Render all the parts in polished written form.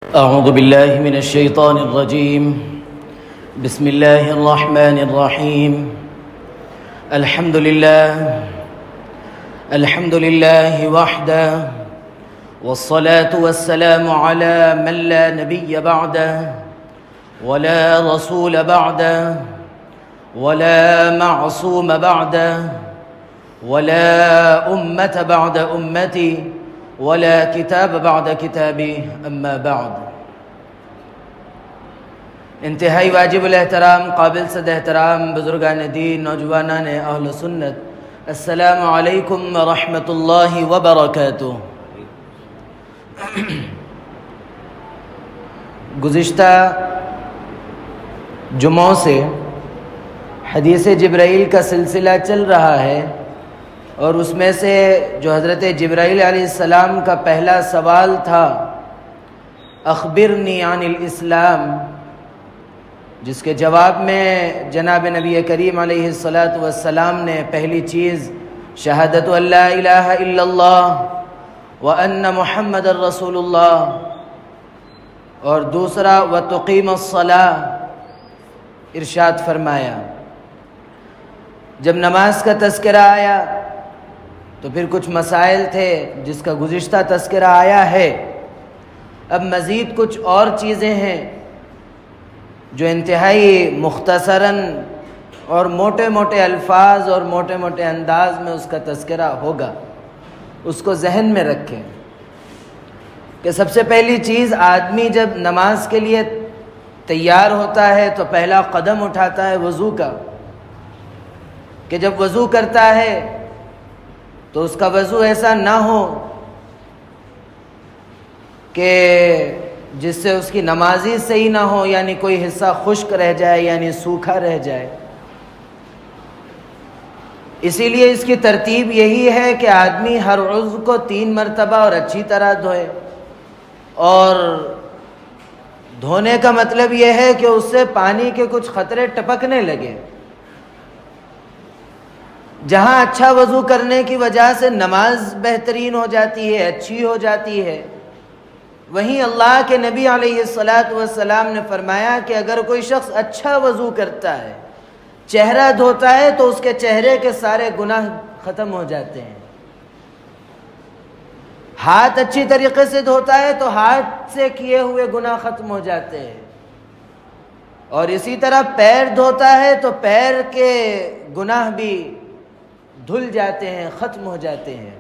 أعوذ بالله من الشيطان الرجيم. بسم الله الرحمن الرحيم. الحمد لله وحده، والصلاة والسلام على من لا نبي بعده ولا رسول بعده ولا معصوم بعده ولا أمة بعد أمتي ولا کتاب بعد کتابی اما بعد. انتہائی واجب الاحترام، قابل صد احترام بزرگان دین، نوجوانان اہل سنت، السلام علیکم ورحمۃ اللہ وبرکاتہ. گزشتہ جمعوں سے حدیث جبرائیل کا سلسلہ چل رہا ہے، اور اس میں سے جو حضرت جبرائیل علیہ السلام کا پہلا سوال تھا، اخبرنی عن الاسلام، جس کے جواب میں جناب نبی کریم علیہ السلام نے پہلی چیز شہادت ان لا الہ الا اللہ وان محمد رسول اللہ، اور دوسرا وتقیم الصلاۃ ارشاد فرمایا. جب نماز کا تذکرہ آیا تو پھر کچھ مسائل تھے جس کا گزشتہ تذکرہ آیا ہے. اب مزید کچھ اور چیزیں ہیں جو انتہائی مختصراً اور موٹے موٹے الفاظ اور موٹے موٹے انداز میں اس کا تذکرہ ہوگا. اس کو ذہن میں رکھیں کہ سب سے پہلی چیز، آدمی جب نماز کے لیے تیار ہوتا ہے تو پہلا قدم اٹھاتا ہے وضو کا، کہ جب وضو کرتا ہے تو اس کا وضو ایسا نہ ہو کہ جس سے اس کی نماز ہی صحیح نہ ہو، یعنی کوئی حصہ خشک رہ جائے، یعنی سوکھا رہ جائے. اسی لیے اس کی ترتیب یہی ہے کہ آدمی ہر عضو کو 3 مرتبہ اور اچھی طرح دھوئے. اور دھونے کا مطلب یہ ہے کہ اس سے پانی کے کچھ قطرے ٹپکنے لگے. جہاں اچھا وضو کرنے کی وجہ سے نماز بہترین ہو جاتی ہے، اچھی ہو جاتی ہے، وہیں اللہ کے نبی علیہ السلام نے فرمایا کہ اگر کوئی شخص اچھا وضو کرتا ہے، چہرہ دھوتا ہے، تو اس کے چہرے کے سارے گناہ ختم ہو جاتے ہیں. ہاتھ اچھی طریقے سے دھوتا ہے تو ہاتھ سے کیے ہوئے گناہ ختم ہو جاتے ہیں. اور اسی طرح پیر دھوتا ہے تو پیر کے گناہ بھی دھل جاتے ہیں، ختم ہو جاتے ہیں.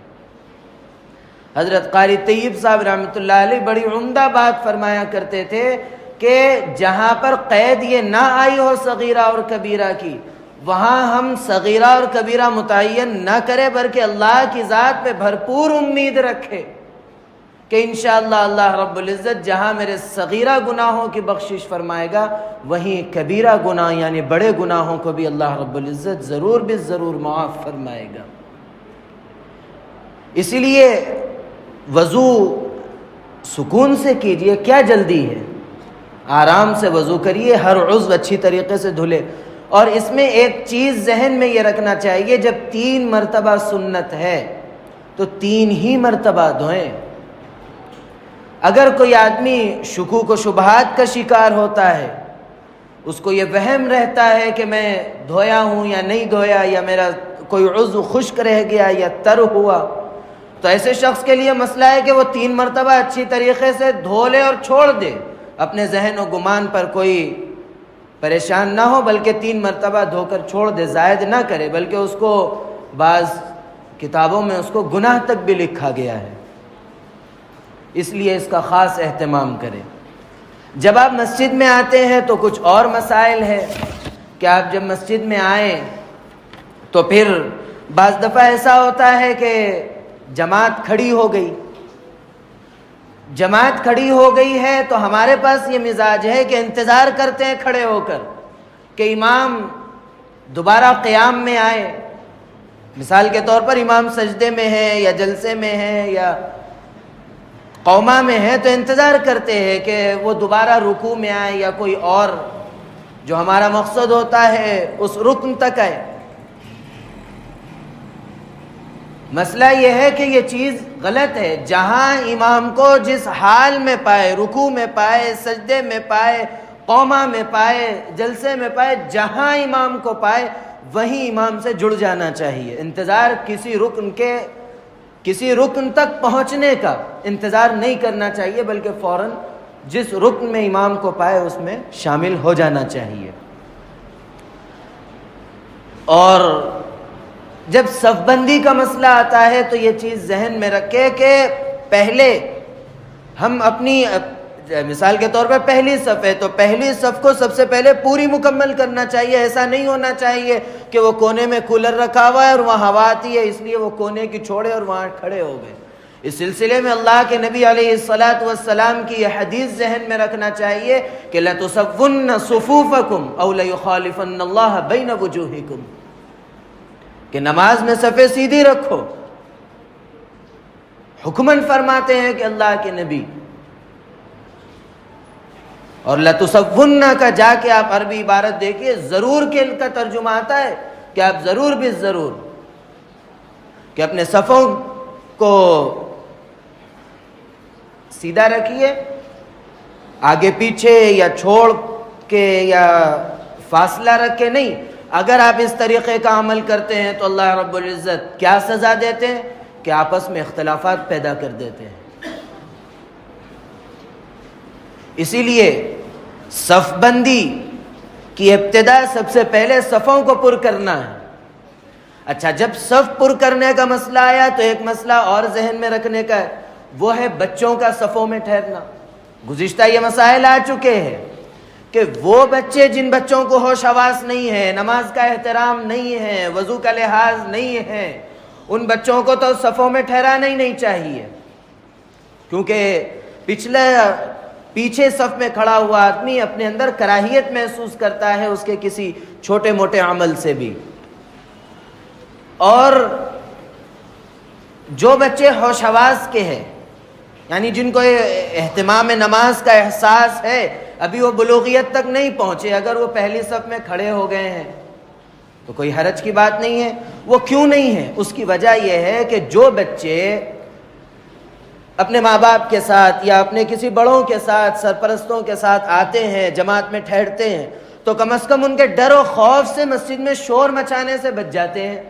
حضرت قاری طیب صاحب رحمۃ اللہ علیہ بڑی عمدہ بات فرمایا کرتے تھے کہ جہاں پر قید یہ نہ آئی ہو صغیرہ اور کبیرہ کی، وہاں ہم صغیرہ اور کبیرہ متعین نہ کرے، بلکہ اللہ کی ذات پہ بھرپور امید رکھے کہ انشاءاللہ اللہ رب العزت جہاں میرے صغیرہ گناہوں کی بخشش فرمائے گا، وہیں کبیرہ گناہ یعنی بڑے گناہوں کو بھی اللہ رب العزت ضرور ضرور معاف فرمائے گا. اسی لیے وضو سکون سے کیجئے، کیا جلدی ہے، آرام سے وضو کریے، ہر عضو اچھی طریقے سے دھلے. اور اس میں ایک چیز ذہن میں یہ رکھنا چاہیے، جب 3 مرتبہ سنت ہے تو 3 ہی مرتبہ دھوئیں. اگر کوئی آدمی شکوک و شبہات کا شکار ہوتا ہے، اس کو یہ وہم رہتا ہے کہ میں دھویا ہوں یا نہیں دھویا، یا میرا کوئی عضو خشک رہ گیا یا تر ہوا، تو ایسے شخص کے لیے مسئلہ ہے کہ وہ 3 مرتبہ اچھی طریقے سے دھو لے اور چھوڑ دے. اپنے ذہن و گمان پر کوئی پریشان نہ ہو، بلکہ 3 مرتبہ دھو کر چھوڑ دے، زائد نہ کرے، بلکہ اس کو بعض کتابوں میں اس کو گناہ تک بھی لکھا گیا ہے. اس لیے اس کا خاص اہتمام کریں. جب آپ مسجد میں آتے ہیں تو کچھ اور مسائل ہے کہ آپ جب مسجد میں آئیں تو پھر بعض دفعہ ایسا ہوتا ہے کہ جماعت کھڑی ہو گئی. جماعت کھڑی ہو گئی ہے تو ہمارے پاس یہ مزاج ہے کہ انتظار کرتے ہیں کھڑے ہو کر کہ امام دوبارہ قیام میں آئے. مثال کے طور پر امام سجدے میں ہے یا جلسے میں ہے یا قوما میں ہے، تو انتظار کرتے ہیں کہ وہ دوبارہ رکوع میں آئے یا کوئی اور جو ہمارا مقصد ہوتا ہے اس رکن تک آئے. مسئلہ یہ ہے کہ یہ چیز غلط ہے. جہاں امام کو جس حال میں پائے، رکوع میں پائے، سجدے میں پائے، قوما میں پائے، جلسے میں پائے، جہاں امام کو پائے وہیں امام سے جڑ جانا چاہیے. انتظار کسی رکن تک پہنچنے کا انتظار نہیں کرنا چاہیے، بلکہ فوراً جس رکن میں امام کو پائے اس میں شامل ہو جانا چاہیے. اور جب صف بندی کا مسئلہ آتا ہے تو یہ چیز ذہن میں رکھے کہ پہلے ہم اپنی، مثال کے طور پر پہلی صف ہے تو پہلی صف کو سب سے پہلے پوری مکمل کرنا چاہیے. ایسا نہیں ہونا چاہیے کہ وہ کونے میں کولر رکھا ہوا ہے اور وہاں ہوا آتی ہے اس لیے وہ کونے کی چھوڑے اور وہاں کھڑے ہو گئے. اس سلسلے میں اللہ کے نبی علیہ الصلاۃ کی یہ حدیث ذہن میں رکھنا چاہیے کہ لَتُسَوُّنَّ صُفُوفَكُمْ أَوْ لَيُخَالِفَنَّ اللَّهَ بَيْنَ وُجُوهِكُمْ، کہ نماز میں صفیں سیدھی رکھو. حکماً فرماتے ہیں کہ اللہ کے نبی. اور لَتُسَوُّنَّ کا جا کے آپ عربی عبارت دیکھیے، ضرور کے کا ترجمہ آتا ہے کہ آپ ضرور بھی ضرور کہ اپنے صفوں کو سیدھا رکھیے، آگے پیچھے یا چھوڑ کے یا فاصلہ رکھ کے نہیں. اگر آپ اس طریقے کا عمل کرتے ہیں تو اللہ رب العزت کیا سزا دیتے ہیں کہ آپس میں اختلافات پیدا کر دیتے ہیں. اسی لیے صف بندی کی ابتدا سب سے پہلے صفوں کو پر کرنا ہے. اچھا، جب صف پر کرنے کا مسئلہ آیا تو ایک مسئلہ اور ذہن میں رکھنے کا ہے، وہ ہے بچوں کا صفوں میں ٹھہرنا. گزشتہ یہ مسائل آ چکے ہیں کہ وہ بچے جن بچوں کو ہوش حواس نہیں ہے، نماز کا احترام نہیں ہے، وضو کا لحاظ نہیں ہے، ان بچوں کو تو صفوں میں ٹھہرانا ہی نہیں چاہیے، کیونکہ پیچھے صف میں کھڑا ہوا آدمی اپنے اندر کراہیت محسوس کرتا ہے اس کے کسی چھوٹے موٹے عمل سے بھی. اور جو بچے ہوش حواس کے ہیں، یعنی جن کو اہتمام نماز کا احساس ہے، ابھی وہ بلوغیت تک نہیں پہنچے، اگر وہ پہلی صف میں کھڑے ہو گئے ہیں تو کوئی حرج کی بات نہیں ہے. وہ کیوں نہیں ہے؟ اس کی وجہ یہ ہے کہ جو بچے اپنے ماں باپ کے ساتھ یا اپنے کسی بڑوں کے ساتھ، سرپرستوں کے ساتھ آتے ہیں، جماعت میں ٹھہرتے ہیں، تو کم از کم ان کے ڈر و خوف سے مسجد میں شور مچانے سے بچ جاتے ہیں.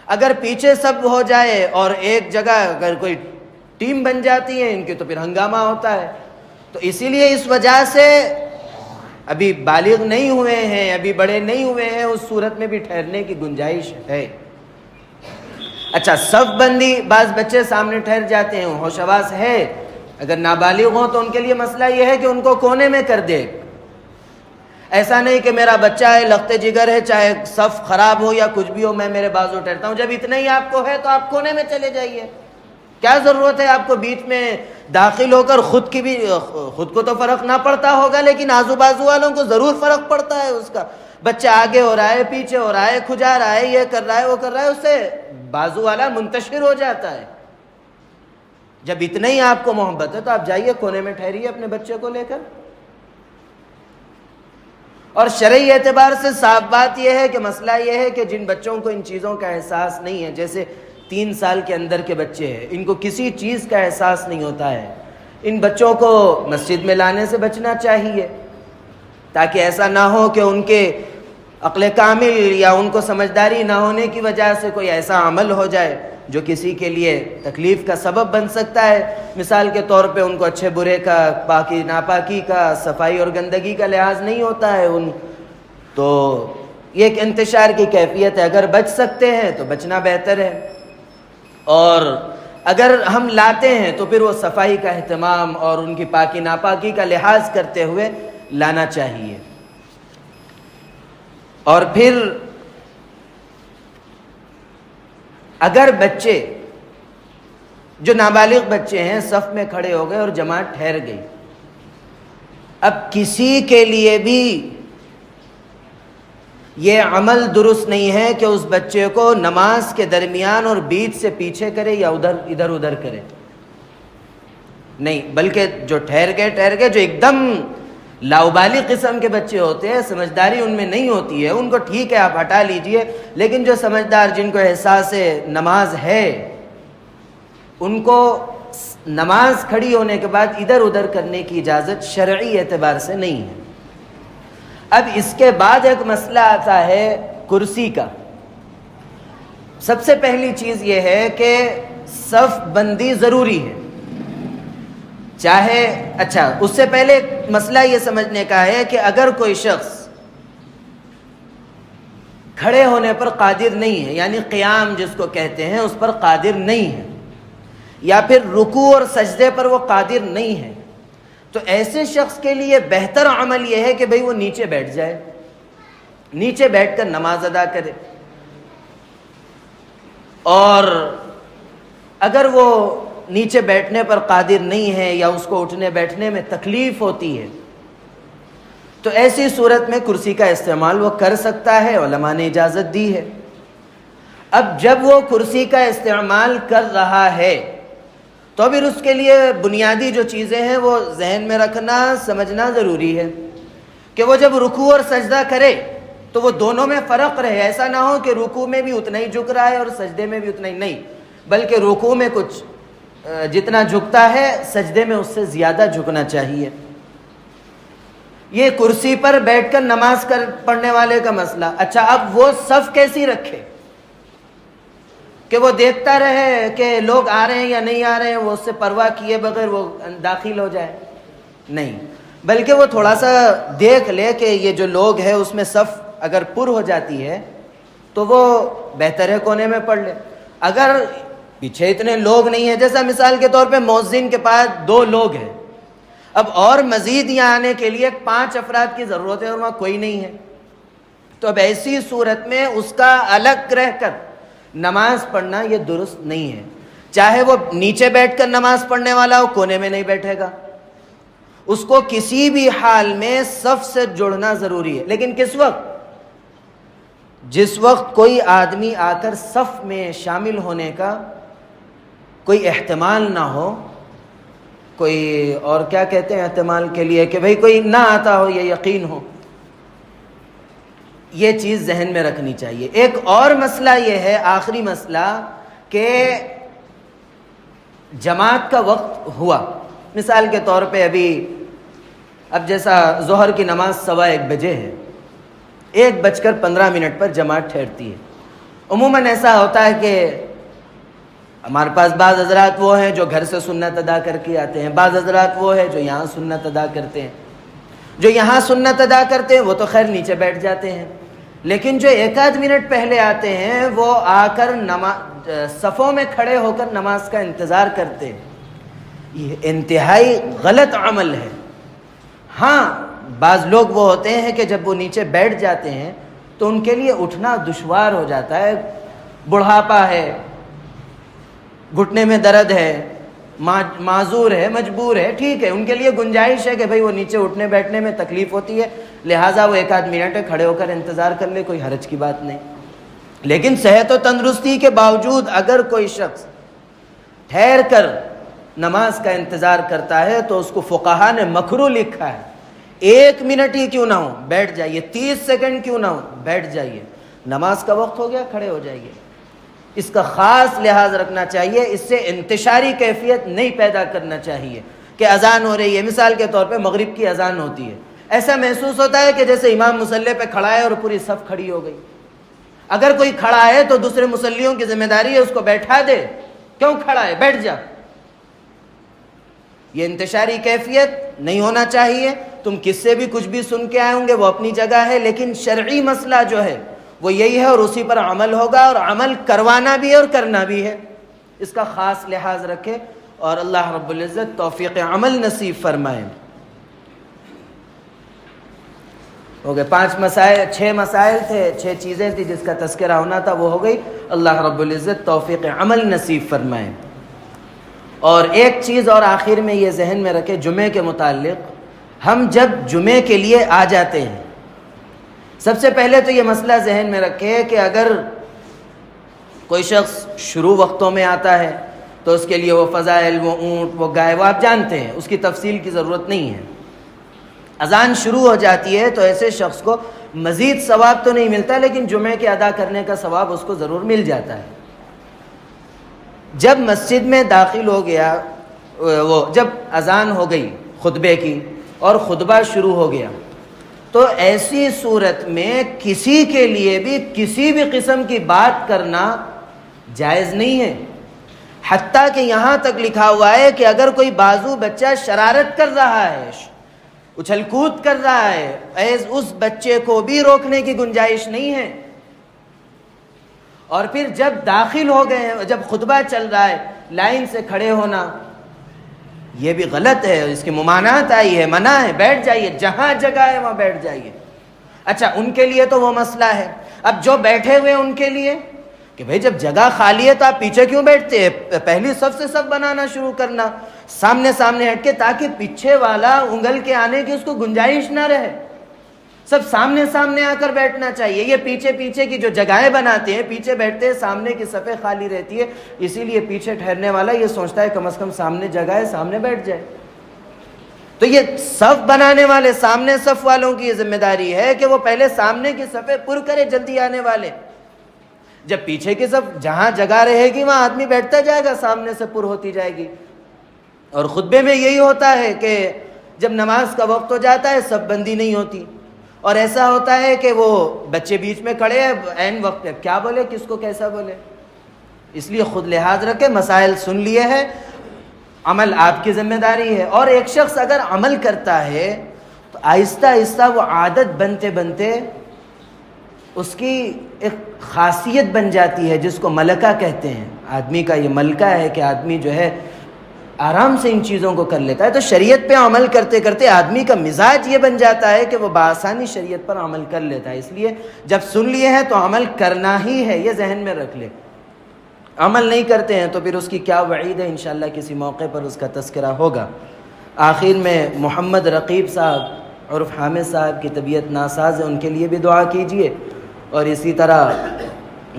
اگر پیچھے سب ہو جائے اور ایک جگہ اگر کوئی ٹیم بن جاتی ہے ان کی تو پھر ہنگامہ ہوتا ہے. تو اسی لیے اس وجہ سے ابھی بالغ نہیں ہوئے ہیں، ابھی بڑے نہیں ہوئے ہیں، اس صورت میں بھی ٹھہرنے کی گنجائش ہے. اچھا، صف بندی، بعض بچے سامنے ٹھہر جاتے ہیں، ہوش حواس ہے، اگر نابالغ ہوں تو ان کے لیے مسئلہ یہ ہے کہ ان کو کونے میں کر دے. ایسا نہیں کہ میرا بچہ ہے، لخت جگر ہے، چاہے صف خراب ہو یا کچھ بھی ہو، میں میرے بازو ٹھہرتا ہوں. جب اتنا ہی آپ کو ہے تو آپ کونے میں چلے جائیے. کیا ضرورت ہے آپ کو بیچ میں داخل ہو کر خود کو تو فرق نہ پڑتا ہوگا لیکن آزو بازو والوں کو ضرور فرق پڑتا ہے اس کا. بچہ آگے ہو رہا ہے، پیچھے ہو رہا ہے، کھجا رہا ہے، یہ کر رہا ہے، وہ کر رہا ہے، اس سے بازو والا منتشر ہو جاتا ہے. جب اتنا ہی آپ کو محبت ہے تو آپ جائیے کونے میں ٹھہریے اپنے بچے کو لے کر. اور شرعی اعتبار سے صاف بات یہ ہے کہ مسئلہ یہ ہے کہ جن بچوں کو ان چیزوں کا احساس نہیں ہے، جیسے 3 سال کے اندر کے بچے ہیں، ان کو کسی چیز کا احساس نہیں ہوتا ہے، ان بچوں کو مسجد میں لانے سے بچنا چاہیے تاکہ ایسا نہ ہو کہ ان کے عقل کامل یا ان کو سمجھداری نہ ہونے کی وجہ سے کوئی ایسا عمل ہو جائے جو کسی کے لیے تکلیف کا سبب بن سکتا ہے. مثال کے طور پہ ان کو اچھے برے کا، پاکی ناپاکی کا، صفائی اور گندگی کا لحاظ نہیں ہوتا ہے، تو یہ ایک انتشار کی کیفیت ہے. اگر بچ سکتے ہیں تو بچنا بہتر ہے، اور اگر ہم لاتے ہیں تو پھر وہ صفائی کا اہتمام اور ان کی پاکی ناپاکی کا لحاظ کرتے ہوئے لانا چاہیے. اور پھر اگر بچے جو نابالغ بچے ہیں صف میں کھڑے ہو گئے اور جماعت ٹھہر گئی، اب کسی کے لیے بھی یہ عمل درست نہیں ہے کہ اس بچے کو نماز کے درمیان اور بیچ سے پیچھے کرے یا ادھر ادھر کرے. نہیں، بلکہ جو ٹھہر گئے، جو ایک دم لاؤبالی قسم کے بچے ہوتے ہیں، سمجھداری ان میں نہیں ہوتی ہے، ان کو ٹھیک ہے آپ ہٹا لیجئے، لیکن جو سمجھدار جن کو احساس نماز ہے، ان کو نماز کھڑی ہونے کے بعد ادھر ادھر کرنے کی اجازت شرعی اعتبار سے نہیں ہے۔ اب اس کے بعد ایک مسئلہ آتا ہے کرسی کا۔ سب سے پہلی چیز یہ ہے کہ صف بندی ضروری ہے، چاہے اچھا اس سے پہلے مسئلہ یہ سمجھنے کا ہے کہ اگر کوئی شخص کھڑے ہونے پر قادر نہیں ہے، یعنی قیام جس کو کہتے ہیں اس پر قادر نہیں ہے، یا پھر رکوع اور سجدے پر وہ قادر نہیں ہے، تو ایسے شخص کے لیے بہتر عمل یہ ہے کہ بھئی وہ نیچے بیٹھ جائے، نیچے بیٹھ کر نماز ادا کرے۔ اور اگر وہ نیچے بیٹھنے پر قادر نہیں ہے یا اس کو اٹھنے بیٹھنے میں تکلیف ہوتی ہے تو ایسی صورت میں کرسی کا استعمال وہ کر سکتا ہے، علماء نے اجازت دی ہے۔ اب جب وہ کرسی کا استعمال کر رہا ہے تو پھر اس کے لیے بنیادی جو چیزیں ہیں وہ ذہن میں رکھنا، سمجھنا ضروری ہے کہ وہ جب رکوع اور سجدہ کرے تو وہ دونوں میں فرق رہے۔ ایسا نہ ہو کہ رکوع میں بھی اتنا ہی جھک رہا ہے اور سجدے میں بھی اتنا ہی نہیں، بلکہ رکوع میں کچھ جتنا جھکتا ہے سجدے میں اس سے زیادہ جھکنا چاہیے۔ یہ کرسی پر بیٹھ کر نماز پڑھنے والے کا مسئلہ۔ اچھا، اب وہ صف کیسی رکھے کہ وہ دیکھتا رہے کہ لوگ آ رہے ہیں یا نہیں آ رہے ہیں، وہ اس سے پرواہ کیے بغیر وہ داخل ہو جائے؟ نہیں، بلکہ وہ تھوڑا سا دیکھ لے کہ یہ جو لوگ ہیں اس میں صف اگر پر ہو جاتی ہے تو وہ بہتر ہے کونے میں پڑھ لے۔ اگر پیچھے اتنے لوگ نہیں ہیں، جیسا مثال کے طور پہ مؤذن کے پاس 2 لوگ ہیں، اب اور مزید یہاں آنے کے لیے 5 افراد کی ضرورت ہے اور وہاں کوئی نہیں ہے، تو اب ایسی صورت میں اس کا الگ رہ کر نماز پڑھنا یہ درست نہیں ہے۔ چاہے وہ نیچے بیٹھ کر نماز پڑھنے والا ہو، کونے میں نہیں بیٹھے گا، اس کو کسی بھی حال میں صف سے جڑنا ضروری ہے۔ لیکن کس وقت؟ جس وقت کوئی آدمی آ کر صف میں شامل ہونے کا کوئی احتمال نہ ہو، کوئی اور کیا کہتے ہیں احتمال کے لیے، کہ بھئی کوئی نہ آتا ہو، یہ یقین ہو، یہ چیز ذہن میں رکھنی چاہیے۔ ایک اور مسئلہ یہ ہے، آخری مسئلہ، کہ جماعت کا وقت ہوا، مثال کے طور پہ اب جیسا ظہر کی نماز 1:15 بجے ہے، 1:15 پر جماعت ٹھہرتی ہے۔ عموماً ایسا ہوتا ہے کہ ہمارے پاس بعض حضرات وہ ہیں جو گھر سے سنت ادا کر کے آتے ہیں، بعض حضرات وہ ہیں جو یہاں سنت ادا کرتے ہیں۔ جو یہاں سنت ادا کرتے ہیں وہ تو خیر نیچے بیٹھ جاتے ہیں، لیکن جو 1 منٹ پہلے آتے ہیں وہ آ کر صفوں میں کھڑے ہو کر نماز کا انتظار کرتے ہیں۔ یہ انتہائی غلط عمل ہے۔ ہاں، بعض لوگ وہ ہوتے ہیں کہ جب وہ نیچے بیٹھ جاتے ہیں تو ان کے لیے اٹھنا دشوار ہو جاتا ہے، بڑھاپا ہے، گھٹنے میں درد ہے، معذور ہے، مجبور ہے، ٹھیک ہے، ان کے لیے گنجائش ہے کہ بھئی وہ نیچے اٹھنے بیٹھنے میں تکلیف ہوتی ہے، لہٰذا وہ 1 منٹ کھڑے ہو کر انتظار کر لے، کوئی حرج کی بات نہیں۔ لیکن صحت و تندرستی کے باوجود اگر کوئی شخص ٹھہر کر نماز کا انتظار کرتا ہے تو اس کو فقہا نے مکروہ لکھا ہے۔ 1 منٹ ہی کیوں نہ ہو بیٹھ جائیے، 30 سیکنڈ کیوں نہ ہو بیٹھ جائیے، نماز کا وقت ہو گیا کھڑے ہو جائیے۔ اس کا خاص لحاظ رکھنا چاہیے، اس سے انتشاری کیفیت نہیں پیدا کرنا چاہیے کہ اذان ہو رہی ہے، مثال کے طور پہ مغرب کی اذان ہوتی ہے، ایسا محسوس ہوتا ہے کہ جیسے امام مصلی پہ کھڑا ہے اور پوری صف کھڑی ہو گئی۔ اگر کوئی کھڑا ہے تو دوسرے مصلیوں کی ذمہ داری ہے اس کو بیٹھا دے، کیوں کھڑا ہے، بیٹھ جا۔ یہ انتشاری کیفیت نہیں ہونا چاہیے۔ تم کس سے بھی کچھ بھی سن کے آئے ہوں گے وہ اپنی جگہ ہے، لیکن شرعی مسئلہ جو ہے وہ یہی ہے اور اسی پر عمل ہوگا، اور عمل کروانا بھی ہے اور کرنا بھی ہے، اس کا خاص لحاظ رکھے، اور اللہ رب العزت توفیق عمل نصیب فرمائے۔ ہو گئے 5 مسائل، 6 مسائل تھے، 6 چیزیں تھی جس کا تذکرہ ہونا تھا، وہ ہو گئی۔ اللہ رب العزت توفیق عمل نصیب فرمائے۔ اور ایک چیز اور آخر میں یہ ذہن میں رکھے، جمعے کے متعلق، ہم جب جمعے کے لیے آ جاتے ہیں، سب سے پہلے تو یہ مسئلہ ذہن میں رکھے کہ اگر کوئی شخص شروع وقتوں میں آتا ہے تو اس کے لیے وہ فضائل، وہ اونٹ، وہ گائے، وہ آپ جانتے ہیں، اس کی تفصیل کی ضرورت نہیں ہے۔ اذان شروع ہو جاتی ہے تو ایسے شخص کو مزید ثواب تو نہیں ملتا، لیکن جمعے کے ادا کرنے کا ثواب اس کو ضرور مل جاتا ہے۔ جب مسجد میں داخل ہو گیا، جب اذان ہو گئی خطبے کی اور خطبہ شروع ہو گیا، تو ایسی صورت میں کسی کے لیے بھی کسی بھی قسم کی بات کرنا جائز نہیں ہے۔ حتیٰ کہ یہاں تک لکھا ہوا ہے کہ اگر کوئی بازو بچہ شرارت کر رہا ہے، اچھل کود کر رہا ہے، اس بچے کو بھی روکنے کی گنجائش نہیں ہے۔ اور پھر جب داخل ہو گئے ہیں، جب خطبہ چل رہا ہے، لائن سے کھڑے ہونا یہ بھی غلط ہے، اس کی ممانعت آئی ہے، منع ہے، بیٹھ جائیے، جہاں جگہ ہے وہاں بیٹھ جائیے۔ اچھا، ان کے لیے تو وہ مسئلہ ہے۔ اب جو بیٹھے ہوئے ان کے لیے کہ بھئی جب جگہ خالی ہے تو آپ پیچھے کیوں بیٹھتے ہیں؟ پہلی صف سے صف بنانا شروع کرنا، سامنے سامنے ہٹ کے، تاکہ پیچھے والا انگل کے آنے کی اس کو گنجائش نہ رہے۔ سب سامنے سامنے آ کر بیٹھنا چاہیے۔ یہ پیچھے پیچھے کی جو جگہیں بناتے ہیں، پیچھے بیٹھتے ہیں، سامنے کی صفیں خالی رہتی ہے، اسی لیے پیچھے ٹھہرنے والا یہ سوچتا ہے کم از کم سامنے جگہ ہے، سامنے بیٹھ جائے۔ تو یہ صف بنانے والے، سامنے صف والوں کی یہ ذمہ داری ہے کہ وہ پہلے سامنے کی صفیں پر کرے، جلدی آنے والے۔ جب پیچھے کی صف جہاں جگہ رہے گی وہاں آدمی بیٹھتا جائے گا، سامنے سے پر ہوتی جائے گی۔ اور خطبے میں یہی ہوتا ہے کہ جب نماز کا وقت ہو جاتا ہے صف بندی نہیں ہوتی، اور ایسا ہوتا ہے کہ وہ بچے بیچ میں کھڑے ہیں، عین وقت پہ کیا بولے، کس کو کیسا بولے۔ اس لیے خود لحاظ رکھے، مسائل سن لیے ہیں، عمل آپ کی ذمہ داری ہے۔ اور ایک شخص اگر عمل کرتا ہے تو آہستہ آہستہ وہ عادت بنتے بنتے اس کی ایک خاصیت بن جاتی ہے، جس کو ملکہ کہتے ہیں۔ آدمی کا یہ ملکہ ہے کہ آدمی جو ہے آرام سے ان چیزوں کو کر لیتا ہے۔ تو شریعت پہ عمل کرتے کرتے آدمی کا مزاج یہ بن جاتا ہے کہ وہ بآسانی شریعت پر عمل کر لیتا ہے۔ اس لیے جب سن لیے ہیں تو عمل کرنا ہی ہے، یہ ذہن میں رکھ لے۔ عمل نہیں کرتے ہیں تو پھر اس کی کیا وعید ہے، انشاءاللہ کسی موقع پر اس کا تذکرہ ہوگا۔ آخر میں محمد رقیب صاحب عرف حامد صاحب کی طبیعت ناساز ہے، ان کے لیے بھی دعا کیجئے۔ اور اسی طرح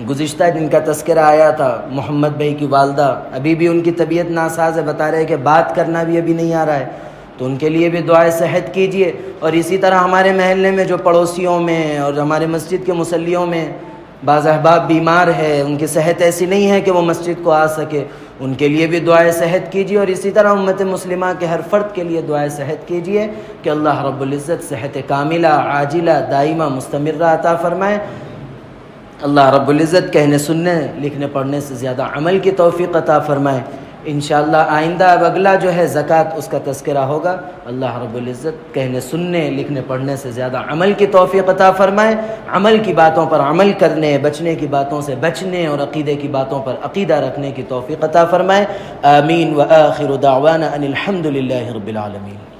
گزشتہ دن کا تذکرہ آیا تھا محمد بھائی کی والدہ، ابھی بھی ان کی طبیعت ناساز ہے، بتا رہے کہ بات کرنا بھی ابھی نہیں آ رہا ہے، تو ان کے لیے بھی دعائے صحت کیجئے۔ اور اسی طرح ہمارے محلے میں جو پڑوسیوں میں اور ہمارے مسجد کے مصلیوں میں بعض احباب بیمار ہے، ان کی صحت ایسی نہیں ہے کہ وہ مسجد کو آ سکے، ان کے لیے بھی دعائے صحت کیجیے۔ اور اسی طرح امت مسلمہ کے ہر فرد کے لیے دعائے صحت کیجیے کہ اللہ رب العزت صحت کاملہ، عاجلہ، دائمہ، مستمرہ عطا فرمائے۔ اللہ رب العزت کہنے سننے لکھنے پڑھنے سے زیادہ عمل کی توفیق عطا فرمائے۔ انشاءاللہ آئندہ اب اگلا جو ہے زکوٰۃ، اس کا تذکرہ ہوگا۔ اللہ رب العزت کہنے سننے لکھنے پڑھنے سے زیادہ عمل کی توفیق عطا فرمائے، عمل کی باتوں پر عمل کرنے، بچنے کی باتوں سے بچنے اور عقیدے کی باتوں پر عقیدہ رکھنے کی توفیق عطا فرمائے۔ آمین۔ وآخر دعوانا ان الحمد للہ رب العالمین۔